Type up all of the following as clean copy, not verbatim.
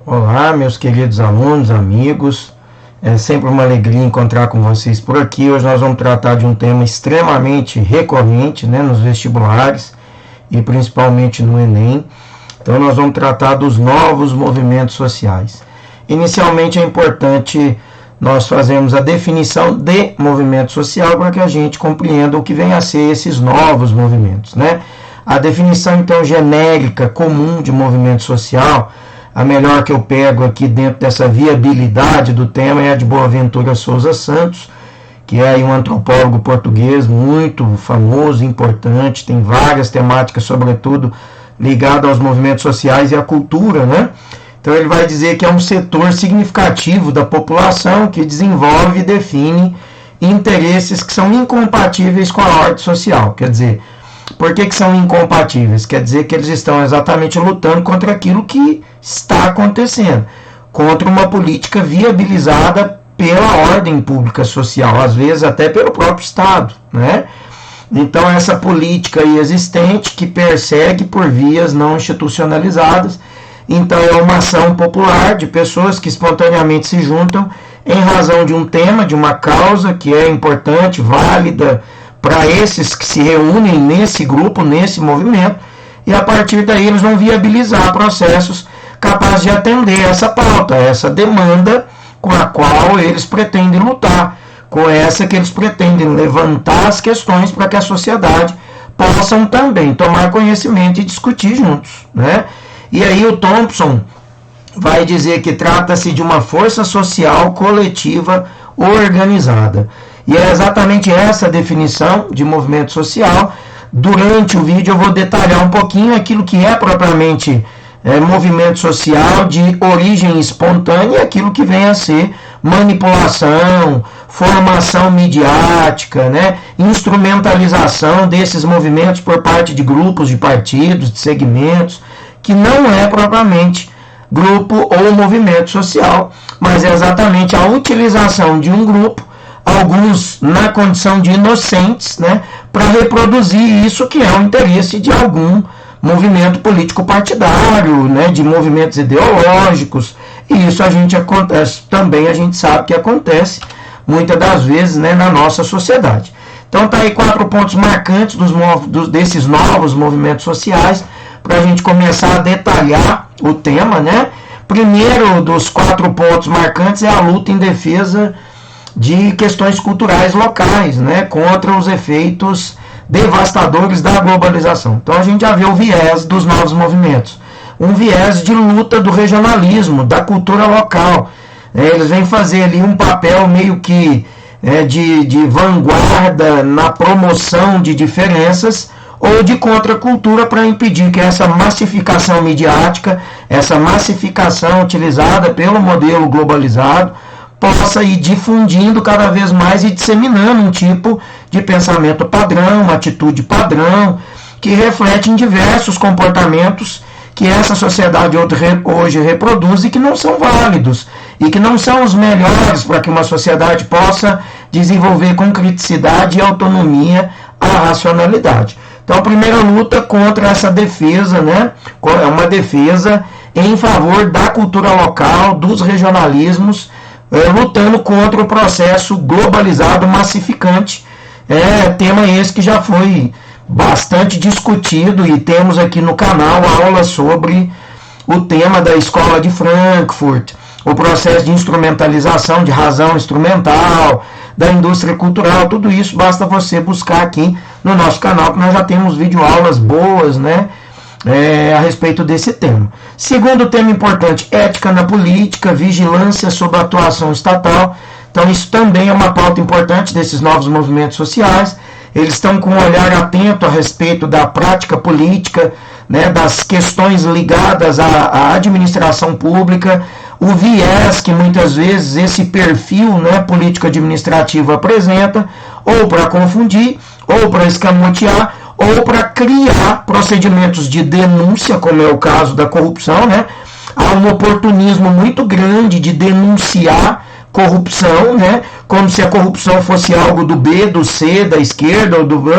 Olá, meus queridos alunos, amigos. É sempre uma alegria encontrar com vocês por aqui. Hoje nós vamos tratar de um tema extremamente recorrente, nos vestibulares e principalmente no Enem. Então nós vamos tratar dos novos movimentos sociais. Inicialmente é importante nós fazermos a definição de movimento social para que a gente compreenda o que vem a ser esses novos movimentos, A definição então genérica, comum de movimento social, a melhor que eu pego aqui dentro dessa viabilidade do tema é a de Boaventura Souza Santos, que é um antropólogo português muito famoso, importante, tem várias temáticas, sobretudo ligadas aos movimentos sociais e à cultura, Então ele vai dizer que é um setor significativo da população que desenvolve e define interesses que são incompatíveis com a ordem social. Quer dizer, por que são incompatíveis? Quer dizer que eles estão exatamente lutando contra aquilo que está acontecendo, contra uma política viabilizada pela ordem pública social, às vezes até pelo próprio Estado, Então essa política aí existente que persegue por vias não institucionalizadas, então é uma ação popular de pessoas que espontaneamente se juntam em razão de um tema, de uma causa que é importante, válida, para esses que se reúnem nesse grupo, nesse movimento, e a partir daí eles vão viabilizar processos capazes de atender essa pauta, essa demanda com a qual eles pretendem lutar, com essa que eles pretendem levantar as questões para que a sociedade possam também tomar conhecimento e discutir juntos, E aí o Thompson vai dizer que trata-se de uma força social coletiva organizada. E é exatamente essa definição de movimento social. Durante o vídeo eu vou detalhar um pouquinho aquilo que é propriamente movimento social de origem espontânea, aquilo que vem a ser manipulação, formação midiática, instrumentalização desses movimentos por parte de grupos, de partidos, de segmentos, que não é propriamente grupo ou movimento social, mas é exatamente a utilização de um grupo, alguns na condição de inocentes, para reproduzir isso que é o interesse de algum movimento político partidário, de movimentos ideológicos, e isso acontece também, a gente sabe que acontece muitas das vezes na nossa sociedade. Então tá aí 4 pontos marcantes desses novos movimentos sociais, para a gente começar a detalhar o tema, Primeiro dos 4 pontos marcantes é a luta em defesa de questões culturais locais, contra os efeitos devastadores da globalização. Então a gente já vê o viés dos novos movimentos, um viés de luta do regionalismo, da cultura local. Eles vêm fazer ali um papel meio que de vanguarda na promoção de diferenças ou de contracultura para impedir que essa massificação midiática, essa massificação utilizada pelo modelo globalizado, possa ir difundindo cada vez mais e disseminando um tipo de pensamento padrão, uma atitude padrão, que reflete em diversos comportamentos que essa sociedade hoje reproduz e que não são válidos, e que não são os melhores para que uma sociedade possa desenvolver com criticidade e autonomia a racionalidade. Então a primeira luta contra essa defesa, é uma defesa em favor da cultura local, dos regionalismos, lutando contra o processo globalizado massificante, tema esse que já foi bastante discutido e temos aqui no canal aulas sobre o tema da Escola de Frankfurt, o processo de instrumentalização, de razão instrumental, da indústria cultural, tudo isso basta você buscar aqui no nosso canal, que nós já temos videoaulas boas, a respeito desse tema. Segundo tema importante, ética na política, vigilância sobre a atuação estatal. Então isso também é uma pauta importante desses novos movimentos sociais. Eles estão com um olhar atento a respeito da prática política, das questões ligadas à administração pública, o viés que muitas vezes esse perfil político-administrativo apresenta, ou para confundir, ou para escamotear, ou para criar procedimentos de denúncia, como é o caso da corrupção. Há um oportunismo muito grande de denunciar corrupção, como se a corrupção fosse algo do B, do C, da esquerda ou do B,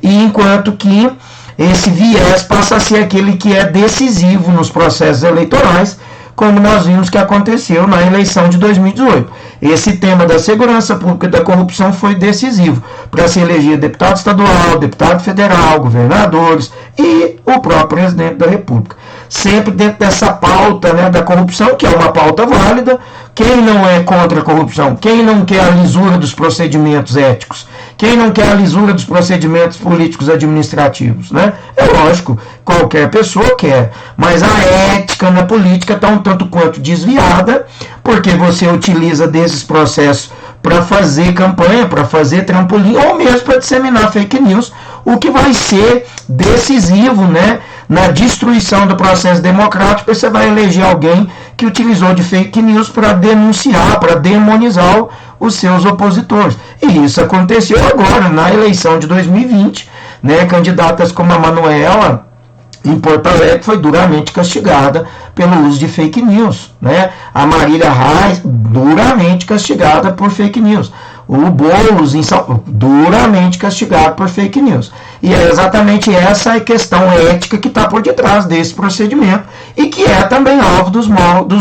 e enquanto que esse viés passa a ser aquele que é decisivo nos processos eleitorais, como nós vimos que aconteceu na eleição de 2018. Esse tema da segurança pública e da corrupção foi decisivo para se eleger deputado estadual, deputado federal, governadores e o próprio presidente da República. Sempre dentro dessa pauta, né, da corrupção, que é uma pauta válida. Quem não é contra a corrupção? Quem não quer a lisura dos procedimentos éticos? Quem não quer a lisura dos procedimentos políticos administrativos, né? É lógico, qualquer pessoa quer, mas a ética na política está um tanto quanto desviada, porque você utiliza desses processos para fazer campanha, para fazer trampolim, ou mesmo para disseminar fake news, o que vai ser decisivo, né, na destruição do processo democrático. Você vai eleger alguém que utilizou de fake news para denunciar, para demonizar os seus opositores. E isso aconteceu agora, na eleição de 2020, né, candidatas como a Manuela, em Porto Alegre, foi duramente castigada pelo uso de fake news, né? A Marília Reis, duramente castigada por fake news. O Boulos, em São Paulo, duramente castigado por fake news. E é exatamente essa questão ética que está por detrás desse procedimento e que é também alvo dos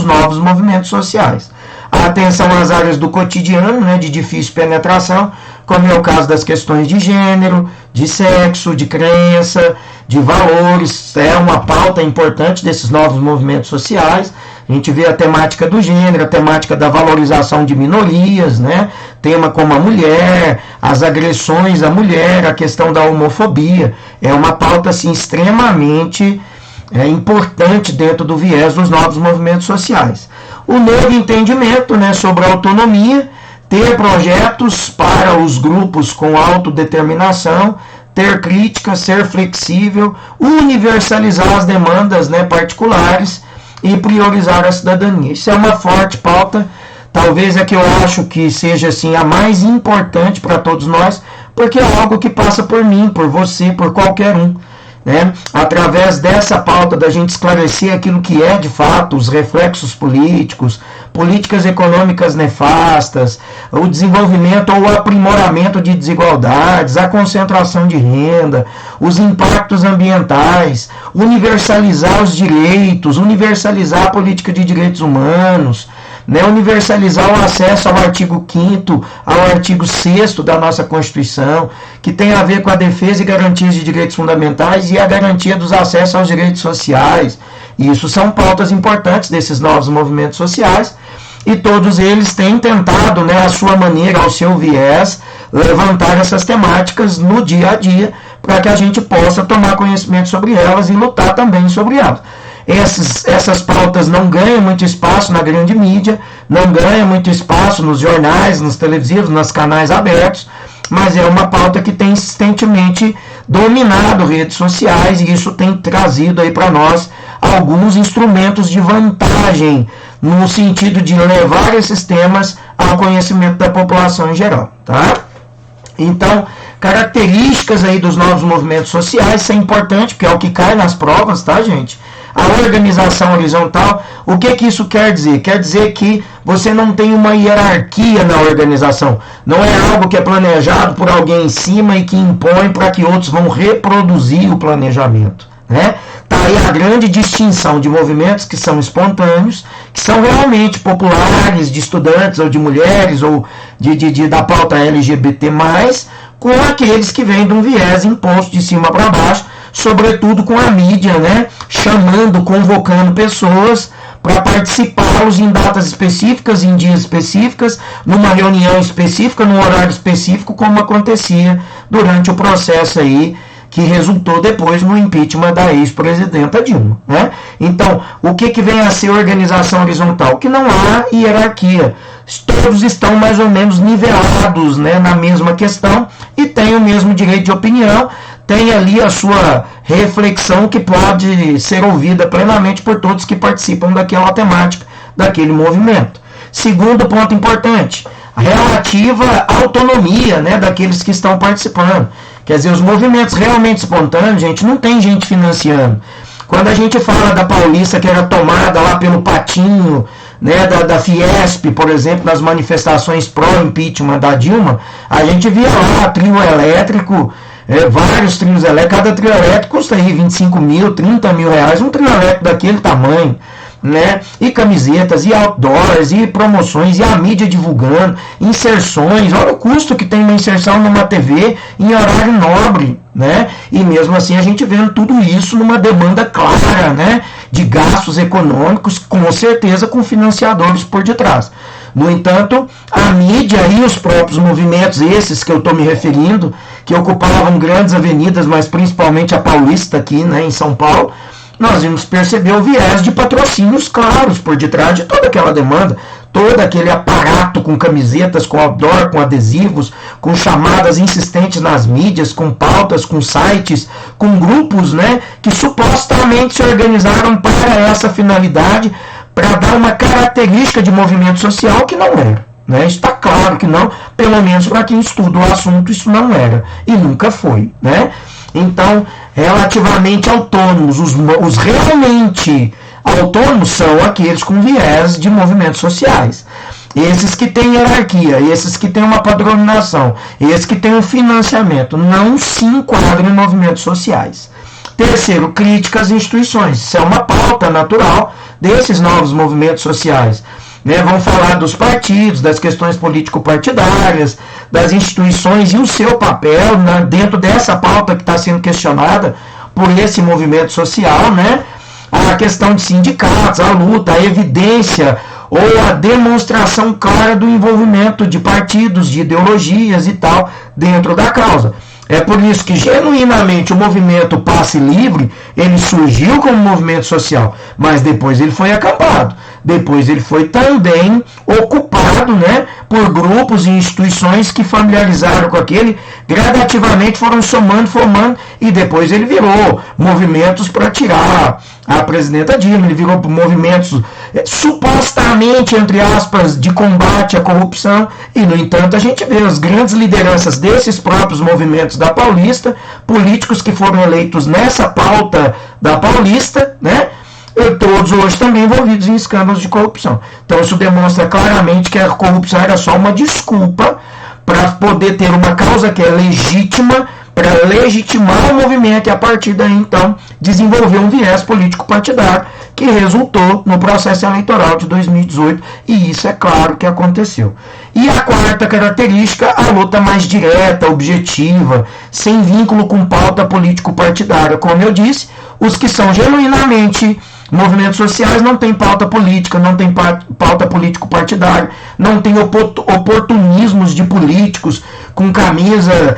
novos movimentos sociais. A atenção às áreas do cotidiano, né, de difícil penetração, como é o caso das questões de gênero, de sexo, de crença, de valores, é uma pauta importante desses novos movimentos sociais. A gente vê a temática do gênero, a temática da valorização de minorias, né? Tema como a mulher, as agressões à mulher, a questão da homofobia. É uma pauta assim, extremamente importante dentro do viés dos novos movimentos sociais. O novo entendimento, né, sobre a autonomia, ter projetos para os grupos com autodeterminação, ter crítica, ser flexível, universalizar as demandas, né, particulares e priorizar a cidadania. Isso é uma forte pauta, talvez é que eu acho que seja assim, a mais importante para todos nós, porque é algo que passa por mim, por você, por qualquer um. Né? Através dessa pauta da gente esclarecer aquilo que é de fato os reflexos políticos, políticas econômicas nefastas, o desenvolvimento ou o aprimoramento de desigualdades, a concentração de renda, os impactos ambientais, universalizar os direitos, universalizar a política de direitos humanos, né, universalizar o acesso ao artigo 5º, ao artigo 6º da nossa Constituição, que tem a ver com a defesa e garantias de direitos fundamentais e a garantia dos acessos aos direitos sociais. E isso são pautas importantes desses novos movimentos sociais, e todos eles têm tentado, né, à sua maneira, ao seu viés, levantar essas temáticas no dia a dia, para que a gente possa tomar conhecimento sobre elas e lutar também sobre elas. Essas pautas não ganham muito espaço na grande mídia, não ganham muito espaço nos jornais, nos televisivos, nos canais abertos, mas é uma pauta que tem insistentemente dominado redes sociais, e isso tem trazido aí para nós alguns instrumentos de vantagem no sentido de levar esses temas ao conhecimento da população em geral, tá? Então, características aí dos novos movimentos sociais, isso é importante, porque é o que cai nas provas, tá, gente? A organização horizontal, o que isso quer dizer? Quer dizer que você não tem uma hierarquia na organização. Não é algo que é planejado por alguém em cima e que impõe para que outros vão reproduzir o planejamento, né? Tá aí a grande distinção de movimentos que são espontâneos, que são realmente populares, de estudantes ou de mulheres ou da pauta LGBT+, com aqueles que vêm de um viés imposto de cima para baixo, sobretudo com a mídia, né, chamando, convocando pessoas para participá-los em datas específicas, em dias específicos, numa reunião específica, num horário específico, como acontecia durante o processo aí que resultou depois no impeachment da ex-presidenta Dilma, né? Então, o que vem a ser organização horizontal? Que não há hierarquia. Todos estão mais ou menos nivelados, né, na mesma questão e têm o mesmo direito de opinião, tem ali a sua reflexão que pode ser ouvida plenamente por todos que participam daquela temática, daquele movimento. Segundo ponto importante, a relativa autonomia, né, daqueles que estão participando. Quer dizer, os movimentos realmente espontâneos, gente, não tem gente financiando. Quando a gente fala da Paulista, que era tomada lá pelo Patinho, né, da Fiesp, por exemplo, nas manifestações pró-impeachment da Dilma, a gente via lá trio elétrico, vários trios elétricos, cada trio elétrico custa aí 25 mil, 30 mil reais, um trio elétrico daquele tamanho, né? E camisetas, e outdoors, e promoções, e a mídia divulgando, inserções. Olha o custo que tem uma inserção numa TV em horário nobre, né? E mesmo assim a gente vendo tudo isso numa demanda clara, né? De gastos econômicos, com certeza com financiadores por detrás. No entanto, a mídia e os próprios movimentos, esses que eu estou me referindo, que ocupavam grandes avenidas, mas principalmente a Paulista aqui, né, em São Paulo, nós vimos perceber o viés de patrocínios claros por detrás de toda aquela demanda, todo aquele aparato com camisetas, com outdoor, com adesivos, com chamadas insistentes nas mídias, com pautas, com sites, com grupos, né, que supostamente se organizaram para essa finalidade, para dar uma característica de movimento social que não era. Né? Está claro que não, pelo menos para quem estuda o assunto, isso não era e nunca foi. Né? Então, relativamente autônomos, os realmente autônomos são aqueles com viés de movimentos sociais. Esses que têm hierarquia, esses que têm uma padronização, esses que têm um financiamento, não se enquadram em movimentos sociais. Terceiro, críticas às instituições. Isso é uma pauta natural desses novos movimentos sociais. Né? Vão falar dos partidos, das questões político-partidárias, das instituições e o seu papel dentro dessa pauta que está sendo questionada por esse movimento social, né? A questão de sindicatos, a luta, a evidência ou a demonstração clara do envolvimento de partidos, de ideologias e tal dentro da causa. É por isso que, genuinamente, o movimento Passe Livre, ele surgiu como movimento social, mas depois ele foi acabado. Depois ele foi também ocupado, né, por grupos e instituições que familiarizaram com aquele, gradativamente foram somando, formando, e depois ele virou movimentos para tirar a presidenta Dilma, ele virou movimentos supostamente, entre aspas, de combate à corrupção, e no entanto a gente vê as grandes lideranças desses próprios movimentos da Paulista, políticos que foram eleitos nessa pauta da Paulista, né? E todos hoje também envolvidos em escândalos de corrupção. Então isso demonstra claramente que a corrupção era só uma desculpa para poder ter uma causa que é legítima, para legitimar o movimento e a partir daí então desenvolver um viés político partidário que resultou no processo eleitoral de 2018, e isso é claro que aconteceu. E a quarta característica, a luta mais direta, objetiva, sem vínculo com pauta político-partidária. Como eu disse, os que são genuinamente movimentos sociais não têm pauta política, não tem pauta político-partidária, não tem oportunismos de políticos com camisa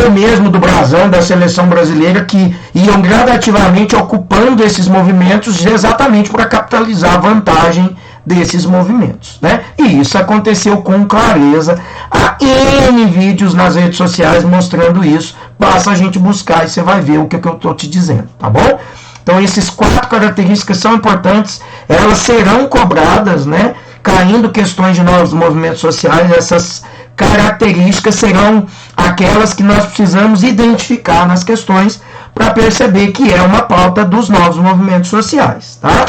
ou mesmo do brasão da seleção brasileira que iam gradativamente ocupando esses movimentos exatamente para capitalizar a vantagem desses movimentos. Né? E isso aconteceu com clareza. Há N vídeos nas redes sociais mostrando isso. Basta a gente buscar e você vai ver o que eu estou te dizendo, tá bom? Então, essas quatro características são importantes, elas serão cobradas, né? Caindo questões de novos movimentos sociais, essas características serão aquelas que nós precisamos identificar nas questões para perceber que é uma pauta dos novos movimentos sociais, tá?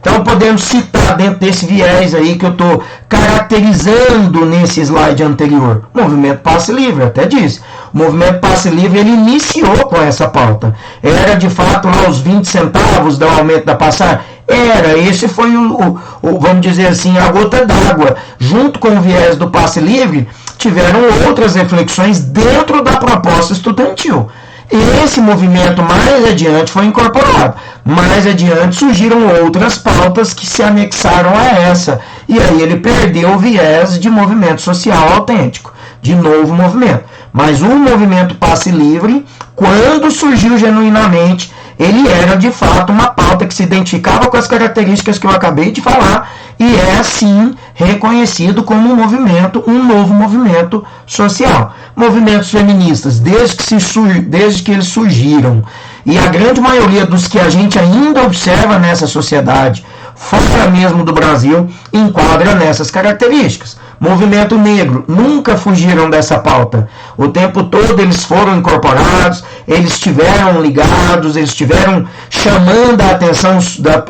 Então, podemos citar dentro desse viés aí que eu estou caracterizando nesse slide anterior. O movimento Passe Livre, até disse. O movimento Passe Livre, ele iniciou com essa pauta. Era, de fato, lá os 20 centavos do aumento da passagem? Era. Esse foi vamos dizer assim, a gota d'água. Junto com o viés do Passe Livre, tiveram outras reflexões dentro da proposta estudantil. Esse movimento mais adiante foi incorporado. Mais adiante surgiram outras pautas que se anexaram a essa. E aí ele perdeu o viés de movimento social autêntico, de novo movimento. Mas o movimento Passe Livre, quando surgiu genuinamente, ele era de fato uma pauta que se identificava com as características que eu acabei de falar e é sim reconhecido como um movimento, um novo movimento social. Movimentos feministas, desde que eles surgiram, e a grande maioria dos que a gente ainda observa nessa sociedade, fora mesmo do Brasil, enquadra nessas características. Movimento negro, nunca fugiram dessa pauta. O tempo todo eles foram incorporados, eles estiveram ligados, eles estiveram chamando a atenção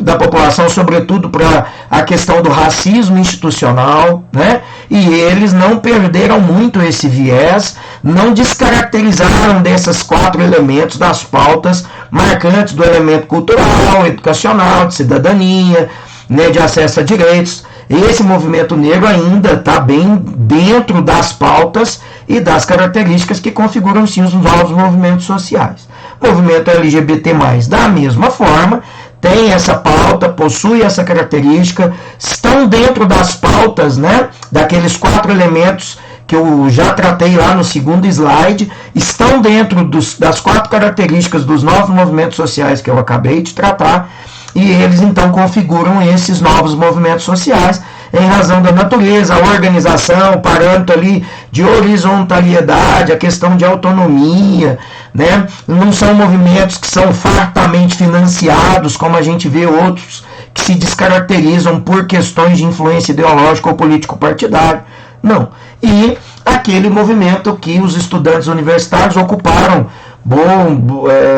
da população, sobretudo para a questão do racismo institucional, né? E eles não perderam muito esse viés, não descaracterizaram desses quatro elementos das pautas marcantes do elemento cultural, educacional, de cidadania, né, de acesso a direitos. Esse movimento negro ainda está bem dentro das pautas e das características que configuram sim os novos movimentos sociais. O movimento LGBT+, da mesma forma, tem essa pauta, possui essa característica, estão dentro das pautas, né, daqueles 4 elementos que eu já tratei lá no segundo slide, estão dentro das 4 características dos novos movimentos sociais que eu acabei de tratar, e eles então configuram esses novos movimentos sociais em razão da natureza, a organização, o parâmetro ali de horizontalidade, a questão de autonomia, né? Não são movimentos que são fartamente financiados, como a gente vê outros que se descaracterizam por questões de influência ideológica ou político-partidária. Não. E aquele movimento que os estudantes universitários ocuparam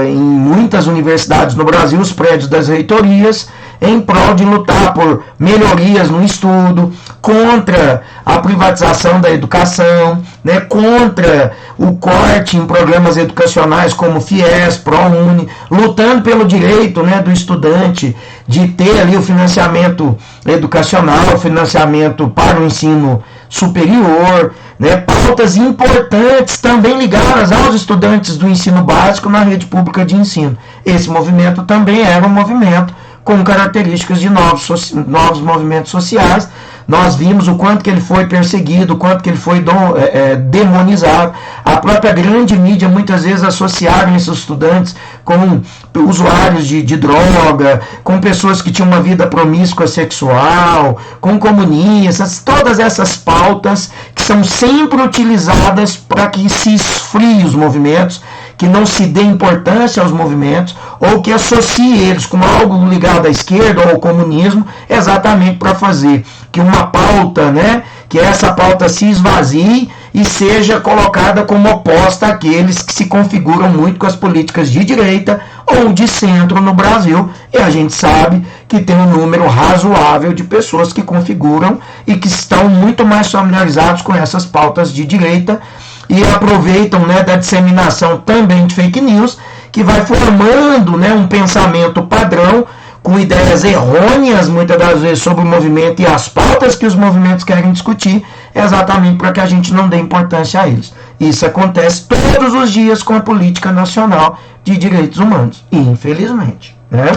em muitas universidades no Brasil, os prédios das reitorias, em prol de lutar por melhorias no estudo, contra a privatização da educação, né, contra o corte em programas educacionais como FIES, ProUni, lutando pelo direito, né, do estudante de ter ali o financiamento educacional, o financiamento para o ensino superior, né, pautas importantes também ligadas aos estudantes do ensino básico na rede pública de ensino. Esse movimento também era um movimento com características de novos movimentos sociais. Nós vimos o quanto que ele foi perseguido, o quanto que ele foi demonizado. A própria grande mídia muitas vezes associaram esses estudantes com usuários de droga, com pessoas que tinham uma vida promíscua sexual, com comunistas, todas essas pautas que são sempre utilizadas para que se esfrie os movimentos, que não se dê importância aos movimentos, ou que associe eles com algo ligado à esquerda ou ao comunismo, exatamente para fazer que uma pauta, né, que essa pauta se esvazie e seja colocada como oposta àqueles que se configuram muito com as políticas de direita ou de centro no Brasil. E a gente sabe que tem um número razoável de pessoas que configuram e que estão muito mais familiarizados com essas pautas de direita e aproveitam, né, da disseminação também de fake news, que vai formando, né, um pensamento padrão com ideias errôneas, muitas das vezes, sobre o movimento e as pautas que os movimentos querem discutir, exatamente para que a gente não dê importância a eles. Isso acontece todos os dias com a política nacional de direitos humanos, infelizmente, né?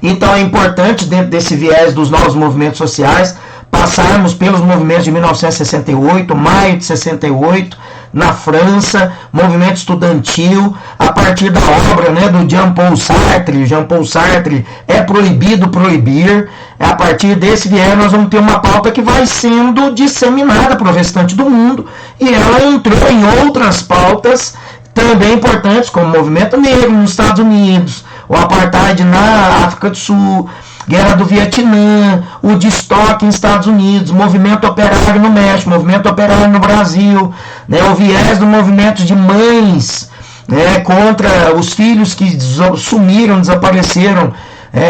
Então é importante, dentro desse viés dos novos movimentos sociais, passarmos pelos movimentos de 1968, maio de 68, na França, movimento estudantil, a partir da obra, né, do Jean-Paul Sartre. Jean-Paul Sartre, É Proibido Proibir. A partir desse viés nós vamos ter uma pauta que vai sendo disseminada para o restante do mundo, e ela entrou em outras pautas também importantes, como o movimento negro nos Estados Unidos, o apartheid na África do Sul, Guerra do Vietnã, o destoque nos Estados Unidos, movimento operário no México, movimento operário no Brasil, né, o viés do movimento de mães, né, contra os filhos que sumiram, desapareceram,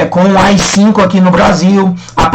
com o AI-5 aqui no Brasil, a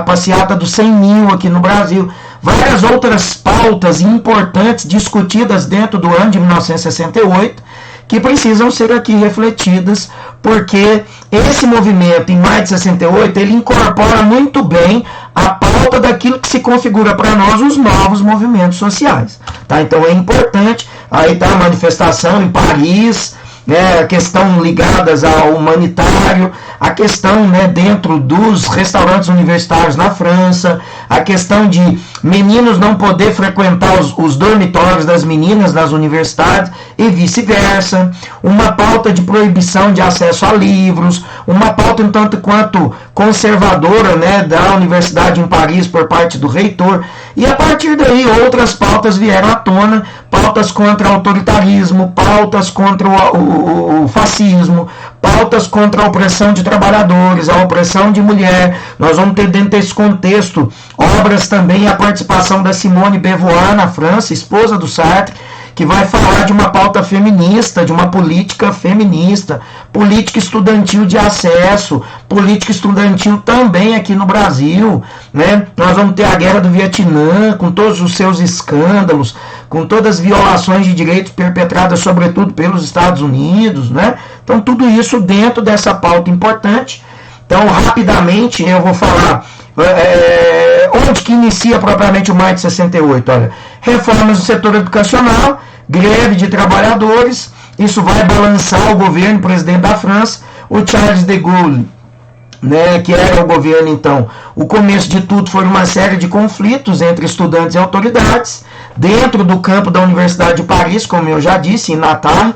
passeata dos 100 mil aqui no Brasil, várias outras pautas importantes discutidas dentro do ano de 1968, que precisam ser aqui refletidas, porque esse movimento, em maio de 68, ele incorpora muito bem a pauta daquilo que se configura para nós os novos movimentos sociais. Tá? Então é importante, aí está a manifestação em Paris, né, a questão ligadas ao humanitário, a questão, né, dentro dos restaurantes universitários na França, a questão de meninos não poder frequentar os dormitórios das meninas nas universidades e vice-versa, uma pauta de proibição de acesso a livros, uma pauta um tanto quanto conservadora, né, da Universidade em Paris por parte do reitor, e a partir daí outras pautas vieram à tona, pautas contra o autoritarismo, pautas contra o fascismo, pautas contra a opressão de trabalhadores, a opressão de mulher. Nós vamos ter dentro desse contexto obras também, a participação da Simone de Beauvoir na França, esposa do Sartre, que vai falar de uma pauta feminista, de uma política feminista, política estudantil de acesso, política estudantil também aqui no Brasil, né? Nós vamos ter a guerra do Vietnã, com todos os seus escândalos, com todas as violações de direitos perpetradas, sobretudo pelos Estados Unidos, né? Então, tudo isso dentro dessa pauta importante. Então, rapidamente, eu vou falar onde que inicia propriamente o Maio de 68. Olha, reformas no setor educacional, greve de trabalhadores, isso vai balançar o governo, o presidente da França, o Charles de Gaulle, né, que era o governo então. O começo de tudo foi uma série de conflitos entre estudantes e autoridades, dentro do campo da Universidade de Paris, como eu já disse, em Natal,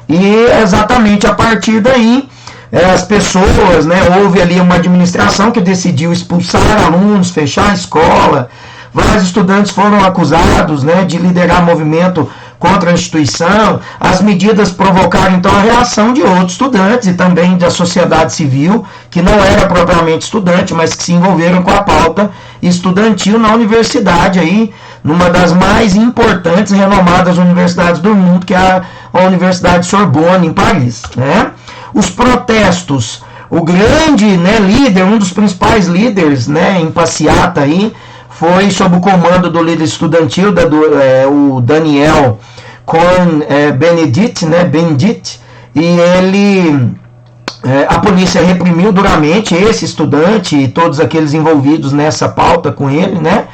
e exatamente a partir daí, as pessoas, né, houve ali uma administração que decidiu expulsar alunos, fechar a escola, vários estudantes foram acusados, né, de liderar movimento contra a instituição. As medidas provocaram então a reação de outros estudantes e também da sociedade civil, que não era propriamente estudante, mas que se envolveram com a pauta estudantil na universidade aí, numa das mais importantes e renomadas universidades do mundo, que é a Universidade Sorbonne, em Paris, né? Os protestos, o grande, né, líder, um dos principais líderes, né, em passeata aí, foi sob o comando do líder estudantil, o Daniel Cohn-Bendit, né, e ele, a polícia reprimiu duramente esse estudante e todos aqueles envolvidos nessa pauta com ele, né,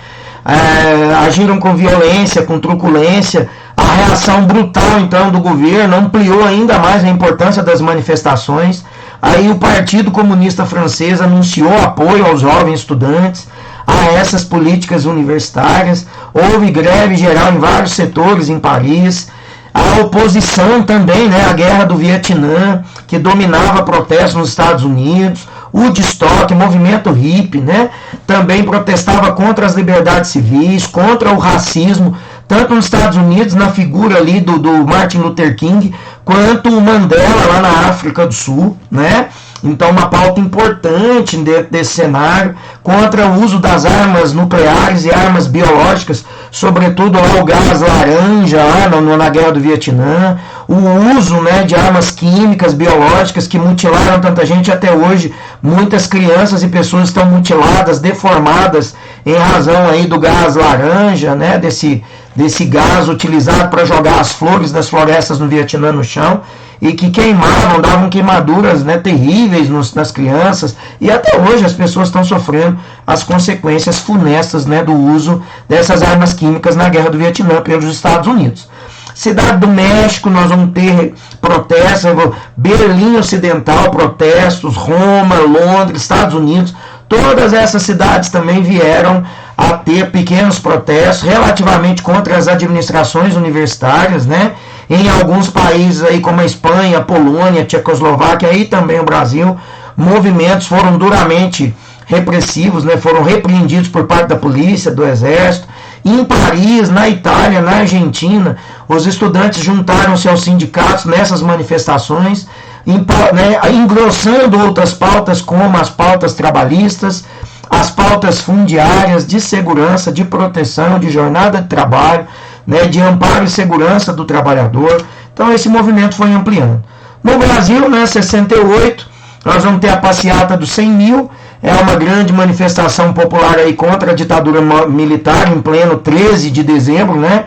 agiram com violência, com truculência. A reação brutal, então, do governo ampliou ainda mais a importância das manifestações. Aí o Partido Comunista Francês anunciou apoio aos jovens estudantes, a essas políticas universitárias. Houve greve geral em vários setores em Paris. A oposição também, né, à guerra do Vietnã, que dominava protestos nos Estados Unidos. O Woodstock, movimento hippie, né, também protestava contra as liberdades civis, contra o racismo, tanto nos Estados Unidos, na figura ali do Martin Luther King, quanto o Mandela lá na África do Sul, né? Então, uma pauta importante dentro desse cenário, contra o uso das armas nucleares e armas biológicas, sobretudo lá o gás laranja, lá na guerra do Vietnã, o uso, né, de armas químicas, biológicas, que mutilaram tanta gente até hoje. Muitas crianças e pessoas estão mutiladas, deformadas, em razão aí do gás laranja, né, desse gás utilizado para jogar as flores das florestas no Vietnã no chão, e que queimavam, davam queimaduras, né, terríveis nas crianças, e até hoje as pessoas estão sofrendo as consequências funestas, né, do uso dessas armas químicas na guerra do Vietnã pelos Estados Unidos. Cidade do México, nós vamos ter protestos, Berlim Ocidental, protestos, Roma, Londres, Estados Unidos, todas essas cidades também vieram a ter pequenos protestos relativamente contra as administrações universitárias, né? Em alguns países aí como a Espanha, a Polônia, a Tchecoslováquia e também o Brasil, movimentos foram duramente repressivos, né? Foram repreendidos por parte da polícia, do exército. Em Paris, na Itália, na Argentina, os estudantes juntaram-se aos sindicatos nessas manifestações, né, engrossando outras pautas como as pautas trabalhistas, as pautas fundiárias, de segurança, de proteção, de jornada de trabalho, né, de amparo e segurança do trabalhador. Então esse movimento foi ampliando. No Brasil, né, 68, nós vamos ter a passeata dos 100 mil, é uma grande manifestação popular aí contra a ditadura militar, em pleno 13 de dezembro, né,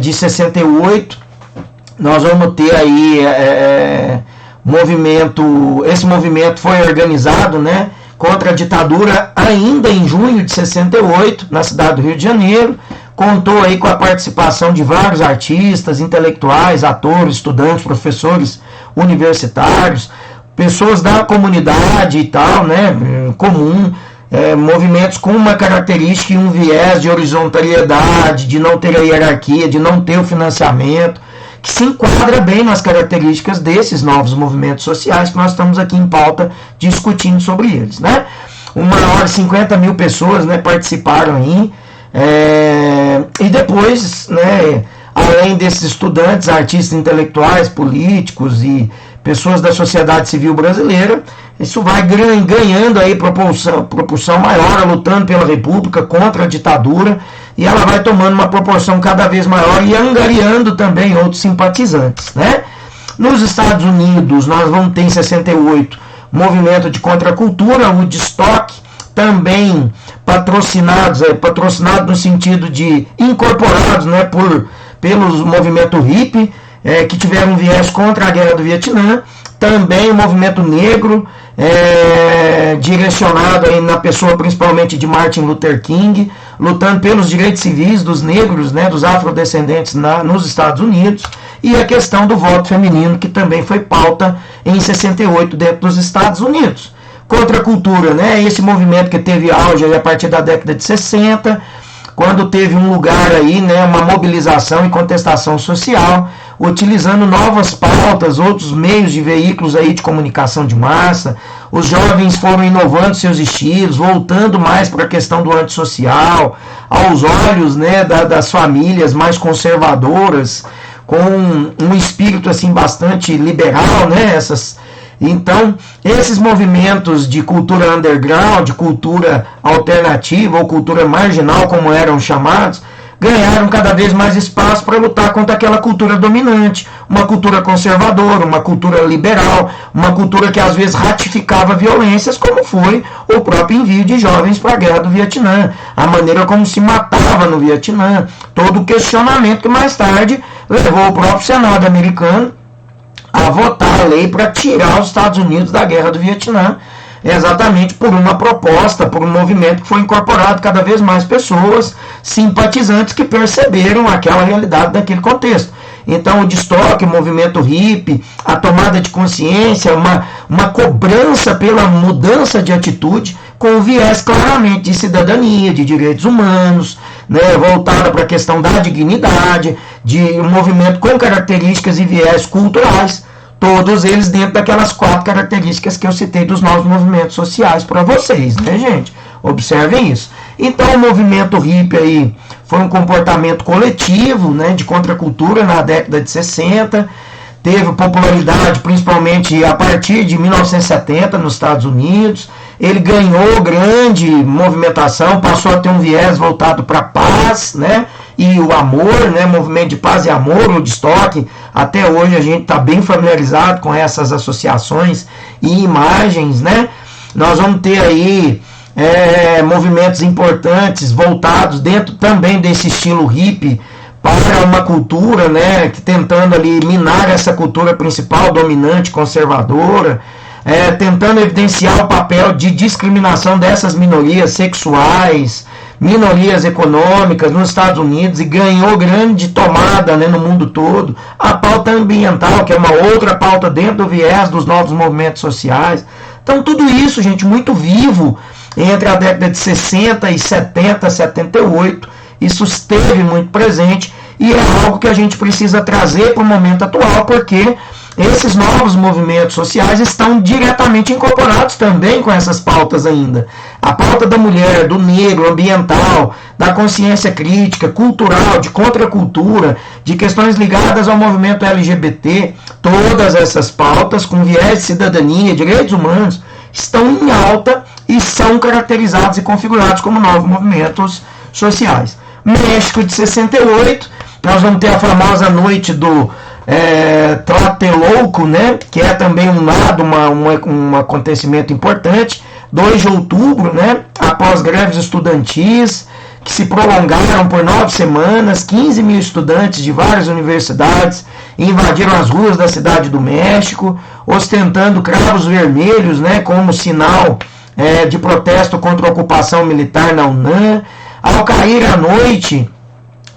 de 68. Nós vamos ter aí esse movimento foi organizado, né, contra a ditadura ainda em junho de 68, na cidade do Rio de Janeiro. Contou aí com a participação de vários artistas, intelectuais, atores, estudantes, professores universitários, pessoas da comunidade e tal, né, comum, movimentos com uma característica e um viés de horizontalidade, de não ter a hierarquia, de não ter o financiamento, que se enquadra bem nas características desses novos movimentos sociais que nós estamos aqui em pauta discutindo sobre eles, né. Uma hora 50 mil pessoas, né, participaram aí, e depois, né, além desses estudantes, artistas intelectuais, políticos e pessoas da sociedade civil brasileira, isso vai ganhando aí proporção maior, lutando pela república, contra a ditadura, e ela vai tomando uma proporção cada vez maior e angariando também outros simpatizantes, né? Nos Estados Unidos, nós vamos ter em 68 movimento de contracultura, o Woodstock, também patrocinado no sentido de incorporados, né, pelos movimento hippie, que tiveram um viés contra a guerra do Vietnã, também o movimento negro, direcionado aí na pessoa principalmente de Martin Luther King, lutando pelos direitos civis dos negros, né, dos afrodescendentes nos Estados Unidos, e a questão do voto feminino, que também foi pauta em 68 dentro dos Estados Unidos. Contra a cultura, né, esse movimento que teve auge aí a partir da década de 60, quando teve um lugar aí, né, uma mobilização e contestação social, utilizando novas pautas, outros meios de veículos aí de comunicação de massa. Os jovens foram inovando seus estilos, voltando mais para a questão do antissocial, aos olhos, né, das famílias mais conservadoras, com um espírito assim bastante liberal, né, Então, esses movimentos de cultura underground, de cultura alternativa ou cultura marginal, como eram chamados, ganharam cada vez mais espaço para lutar contra aquela cultura dominante, uma cultura conservadora, uma cultura liberal, uma cultura que às vezes ratificava violências, como foi o próprio envio de jovens para a guerra do Vietnã, a maneira como se matava no Vietnã, todo o questionamento que mais tarde levou o próprio Senado americano a votar a lei para tirar os Estados Unidos da guerra do Vietnã, exatamente por uma proposta, por um movimento que foi incorporado cada vez mais pessoas, simpatizantes que perceberam aquela realidade daquele contexto. Então, o Woodstock, o movimento hippie, a tomada de consciência, uma cobrança pela mudança de atitude, com viés claramente de cidadania, de direitos humanos, né, voltada para a questão da dignidade, de um movimento com características e viés culturais, todos eles dentro daquelas 4 características que eu citei dos novos movimentos sociais para vocês, né, gente? Observem isso. Então, o movimento hippie aí foi um comportamento coletivo, né, de contracultura na década de 60, teve popularidade principalmente a partir de 1970 nos Estados Unidos, ele ganhou grande movimentação, passou a ter um viés voltado para a paz, né, e o amor, né, movimento de paz e amor, o Woodstock. Até hoje a gente está bem familiarizado com essas associações e imagens, né. Nós vamos ter aí movimentos importantes voltados dentro também desse estilo hippie para uma cultura, né, que tentando ali minar essa cultura principal, dominante, conservadora, tentando evidenciar o papel de discriminação dessas minorias sexuais, minorias econômicas nos Estados Unidos, e ganhou grande tomada, né, no mundo todo. A pauta ambiental, que é uma outra pauta dentro do viés dos novos movimentos sociais. Então, tudo isso, gente, muito vivo entre a década de 60 e 70, 78, isso esteve muito presente e é algo que a gente precisa trazer para o momento atual, porque esses novos movimentos sociais estão diretamente incorporados também com essas pautas ainda. A pauta da mulher, do negro, ambiental, da consciência crítica, cultural, de contracultura, de questões ligadas ao movimento LGBT, todas essas pautas com viés de cidadania, direitos humanos, estão em alta e são caracterizados e configurados como novos movimentos sociais. México de 68, nós vamos ter a famosa noite do Tlatelolco, né, que é também um acontecimento importante, 2 de outubro, né, após greves estudantis, que se prolongaram por 9 semanas, 15 mil estudantes de várias universidades invadiram as ruas da cidade do México, ostentando cravos vermelhos, né, como sinal de protesto contra a ocupação militar na UNAM. Ao cair a noite,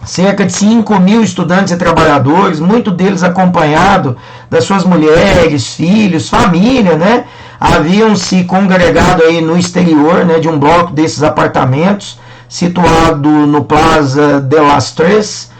cerca de 5 mil estudantes e trabalhadores, muitos deles acompanhados das suas mulheres, filhos, família, né, haviam se congregado aí no exterior, né, de um bloco desses apartamentos, situado no Plaza de las Tres,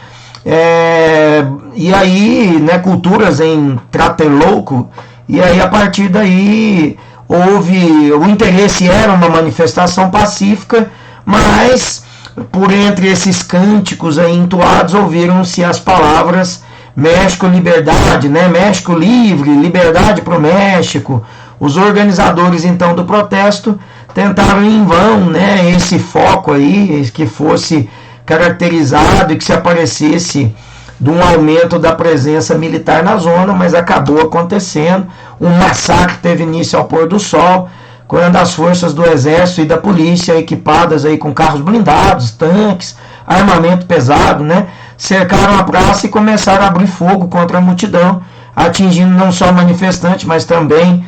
e aí, né, culturas em Tlatelolco, e aí a partir daí o interesse era uma manifestação pacífica, mas por entre esses cânticos aí entoados ouviram-se as palavras México liberdade, né, México livre, liberdade para o México, Os organizadores, então, do protesto tentaram em vão, né, esse foco aí, que fosse caracterizado e que se aparecesse de um aumento da presença militar na zona, mas acabou acontecendo. Um massacre teve início ao pôr do sol, quando as forças do Exército e da Polícia, equipadas aí com carros blindados, tanques, armamento pesado, né, cercaram a praça e começaram a abrir fogo contra a multidão, atingindo não só manifestantes, mas também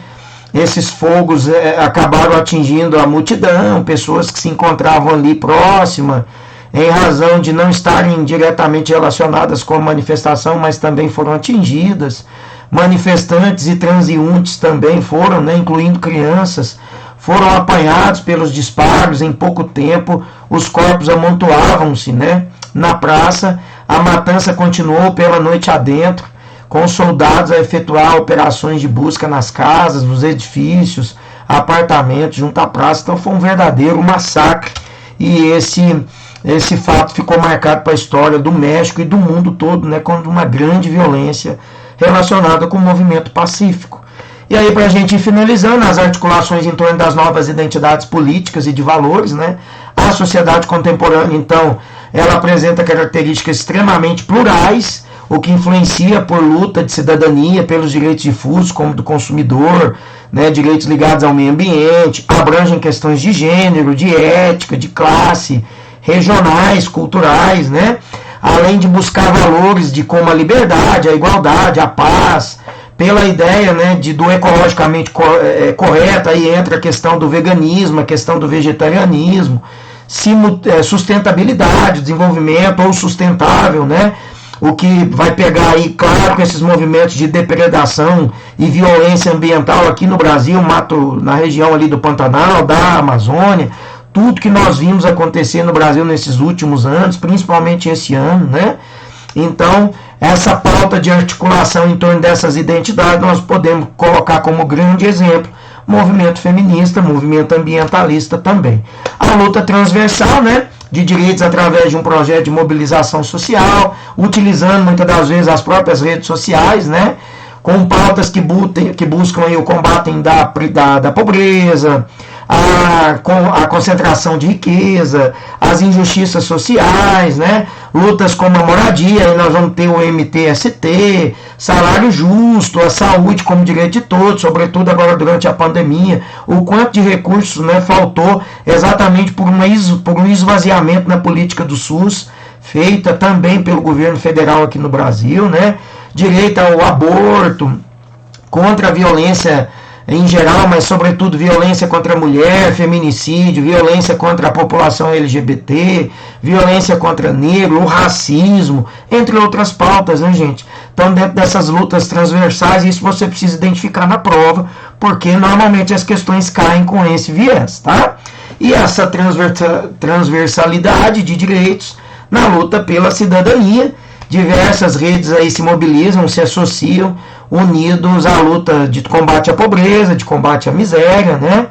esses fogos acabaram atingindo a multidão, pessoas que se encontravam ali próximas, em razão de não estarem diretamente relacionadas com a manifestação, mas também foram atingidas. Manifestantes e transeuntes também foram, né, incluindo crianças, foram apanhados pelos disparos. Em pouco tempo, os corpos amontoavam-se, né, na praça. A matança continuou pela noite adentro, com soldados a efetuar operações de busca nas casas, nos edifícios, apartamentos, junto à praça. Então foi um verdadeiro massacre, e esse fato ficou marcado para a história do México e do mundo todo, né, como uma grande violência relacionada com o movimento pacífico. E aí, para a gente ir finalizando, as articulações em torno das novas identidades políticas e de valores, né, a sociedade contemporânea, então, ela apresenta características extremamente plurais, o que influencia por luta de cidadania pelos direitos difusos, como do consumidor, né, direitos ligados ao meio ambiente, abrangem questões de gênero, de ética, de classe, regionais, culturais, né, além de buscar valores de como a liberdade, a igualdade, a paz, pela ideia, né, do ecologicamente correto. Aí entra a questão do veganismo, a questão do vegetarianismo, sustentabilidade, desenvolvimento ou sustentável, né, o que vai pegar aí, claro, com esses movimentos de depredação e violência ambiental aqui no Brasil, na região ali do Pantanal, da Amazônia, tudo que nós vimos acontecer no Brasil nesses últimos anos, principalmente esse ano, né? Então, essa pauta de articulação em torno dessas identidades, nós podemos colocar como grande exemplo movimento feminista, movimento ambientalista também. A luta transversal, né, de direitos através de um projeto de mobilização social, utilizando muitas das vezes as próprias redes sociais, né, com pautas que buscam aí o combate da pobreza, a concentração de riqueza, as injustiças sociais, né, lutas como a moradia. Aí nós vamos ter o MTST, salário justo, a saúde como direito de todos, sobretudo agora durante a pandemia, o quanto de recursos, né, faltou exatamente por um esvaziamento na política do SUS, feita também pelo governo federal aqui no Brasil, né, direito ao aborto, contra a violência em geral, mas sobretudo violência contra a mulher, feminicídio, violência contra a população LGBT, violência contra negro, o racismo, entre outras pautas, né, gente? Então, dentro dessas lutas transversais, isso você precisa identificar na prova, porque normalmente as questões caem com esse viés, tá? E essa transversalidade de direitos na luta pela cidadania, diversas redes aí se mobilizam, se associam, unidos à luta de combate à pobreza, de combate à miséria, né?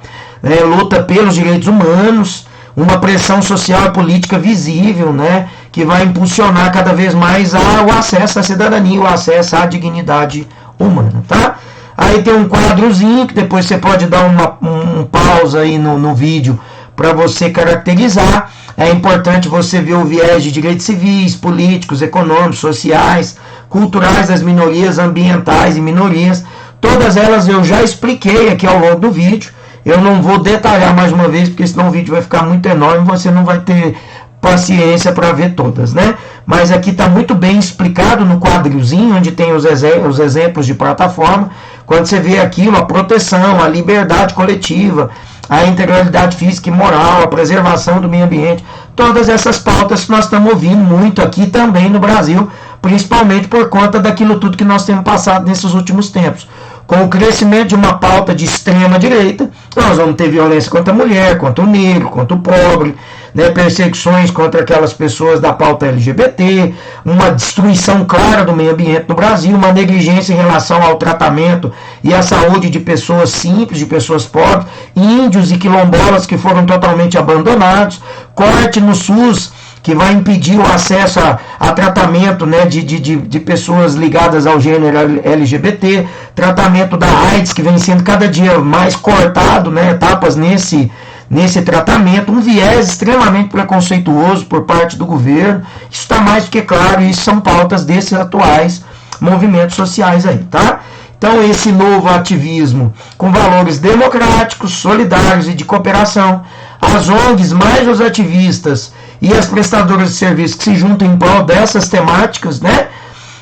Luta pelos direitos humanos, uma pressão social e política visível, né, que vai impulsionar cada vez mais o acesso à cidadania, o acesso à dignidade humana, tá? Aí tem um quadrozinho que depois você pode dar um pausa aí no vídeo para você caracterizar. É importante você ver o viés de direitos civis, políticos, econômicos, sociais, culturais das minorias, ambientais e minorias. Todas elas eu já expliquei aqui ao longo do vídeo. Eu não vou detalhar mais uma vez, porque senão o vídeo vai ficar muito enorme e você não vai ter paciência para ver todas, né? Mas aqui está muito bem explicado no quadrozinho, onde tem os exemplos de plataforma. Quando você vê aquilo, a proteção, a liberdade coletiva, a integralidade física e moral, a preservação do meio ambiente, todas essas pautas que nós estamos ouvindo muito aqui também no Brasil, principalmente por conta daquilo tudo que nós temos passado nesses últimos tempos. Com o crescimento de uma pauta de extrema direita, nós vamos ter violência contra a mulher, contra o negro, contra o pobre, né, perseguições contra aquelas pessoas da pauta LGBT, uma destruição clara do meio ambiente no Brasil, uma negligência em relação ao tratamento e à saúde de pessoas simples, de pessoas pobres, índios e quilombolas que foram totalmente abandonados, corte no SUS, que vai impedir o acesso a tratamento, né, de pessoas ligadas ao gênero LGBT, tratamento da AIDS, que vem sendo cada dia mais cortado, né, etapas nesse tratamento, um viés extremamente preconceituoso por parte do governo. Isso está mais do que claro, e isso são pautas desses atuais movimentos sociais aí, tá? Então, esse novo ativismo com valores democráticos, solidários e de cooperação, as ONGs, mais os ativistas e as prestadoras de serviços que se juntam em prol dessas temáticas, né?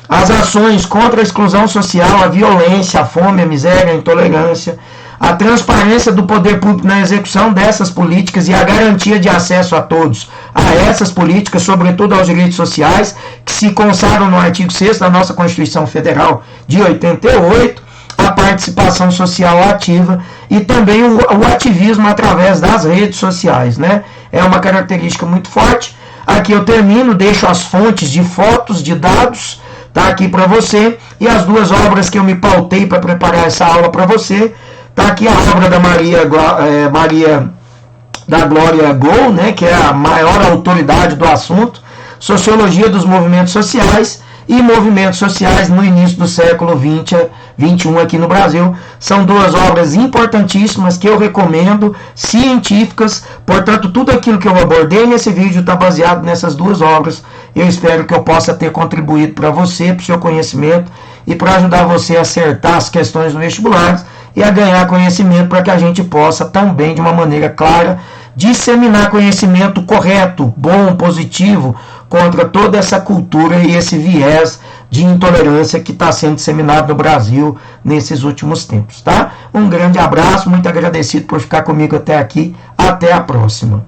As ações contra a exclusão social, a violência, a fome, a miséria, a intolerância, a transparência do poder público na execução dessas políticas e a garantia de acesso a todos a essas políticas, sobretudo aos direitos sociais, que se consagram no artigo 6º da nossa Constituição Federal de 88, a participação social ativa e também o ativismo através das redes sociais, né? É uma característica muito forte. Aqui eu termino, deixo as fontes de fotos, de dados, tá aqui para você, e as duas obras que eu me pautei para preparar essa aula para você. Está aqui a obra da Maria da Glória Gol, né, que é a maior autoridade do assunto, Sociologia dos Movimentos Sociais e Movimentos Sociais no início do século XXI aqui no Brasil. São duas obras importantíssimas que eu recomendo, científicas. Portanto, tudo aquilo que eu abordei nesse vídeo está baseado nessas duas obras. Eu espero que eu possa ter contribuído para você, para o seu conhecimento e para ajudar você a acertar as questões no vestibular e a ganhar conhecimento, para que a gente possa também, de uma maneira clara, disseminar conhecimento correto, bom, positivo, contra toda essa cultura e esse viés de intolerância que está sendo disseminado no Brasil nesses últimos tempos, tá? Um grande abraço, muito agradecido por ficar comigo até aqui, até a próxima.